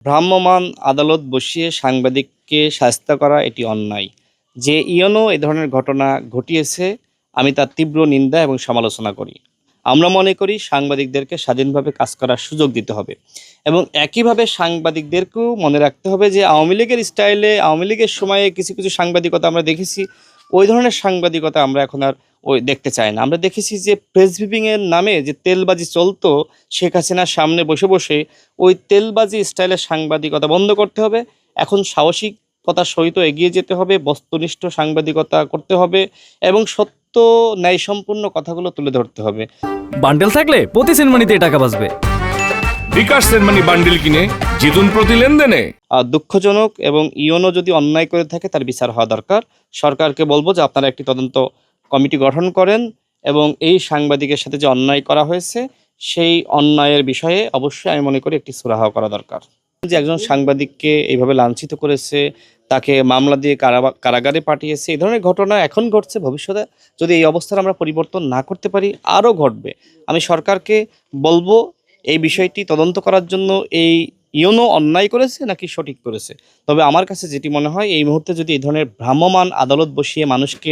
ভ্রাম্যমাণ আদালত বসিয়ে সাংবাদিককে শায়েস্তা করা এটি অন্যায়। যে ইয়নো এ ধরনের ঘটনা ঘটিয়েছে, আমি তার তীব্র নিন্দা এবং সমালোচনা করি। আমরা মনে করি সাংবাদিকদেরকে স্বাধীনভাবে কাজ করার সুযোগ দিতে হবে এবং একইভাবে সাংবাদিকদেরকেও মনে রাখতে হবে যে আওয়ামী লীগের স্টাইলে, আওয়ামী লীগের সময়ে কিছু কিছু সাংবাদিকতা আমরা দেখেছি, ওই ধরনের সাংবাদিকতা আমরা এখন আর দেখতে চাই না। আমরা দেখেছি যে প্রেস ব্রিফিংয়ের নামে যে তেলবাজি চলতো শেখ হাসিনার সামনে বসে বসে, ওই তেলবাজি স্টাইলের সাংবাদিকতা বন্ধ করতে হবে। এখন সাহসিকতার সহিত এগিয়ে যেতে হবে, বস্তুনিষ্ঠ সাংবাদিকতা করতে হবে এবং সত্য ন্যায়সম্পূর্ণ কথাগুলো তুলে ধরতে হবে। বান্ডেল থাকলে প্রতি সেনমানিতে টাকা বাঁচবে। বিকাশ সেনমানি বান্ডিল কিনে জিতুন প্রতি লেনদেনে। দুঃখজনক এবং ইওনো যদি অন্যায় করে থাকে তার বিচার হওয়া দরকার। সরকারকে বলবো যে আপনারা একটি তদন্ত কমিটি গঠন করেন এবং এই সাংবাদিকের সাথে যে অন্যায় করা হয়েছে সেই অন্যায়ের বিষয়ে অবশ্যই আমি মনে করি একটি সুরাহা করা দরকার। যে একজন সাংবাদিককে এইভাবে লাঞ্ছিত করেছে, তাকে মামলা দিয়ে কারাগারে পাঠিয়েছে, এই ধরনের ঘটনা এখন ঘটছে, ভবিষ্যতে যদি এই অবস্থার আমরা পরিবর্তন না করতে পারি আরও ঘটবে। আমি সরকারকে বলবো এই বিষয়টি তদন্ত করার জন্য এই ইওনো অন্যায় করেছে নাকি সঠিক করেছে। তবে আমার কাছে যেটি মনে হয়, এই মুহূর্তে যদি এই ধরনের ভ্রাম্যমাণ আদালত বসিয়ে মানুষকে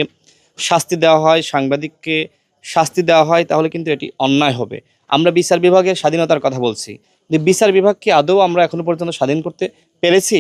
শাস্তি দেওয়া হয়, সাংবাদিককে শাস্তি দেওয়া হয়, তাহলে কিন্তু এটি অন্যায় হবে। আমরা বিচার বিভাগের স্বাধীনতার কথা বলছি, যে বিচার বিভাগকে আদৌ আমরা এখনো পর্যন্ত স্বাধীন করতে পেরেছি?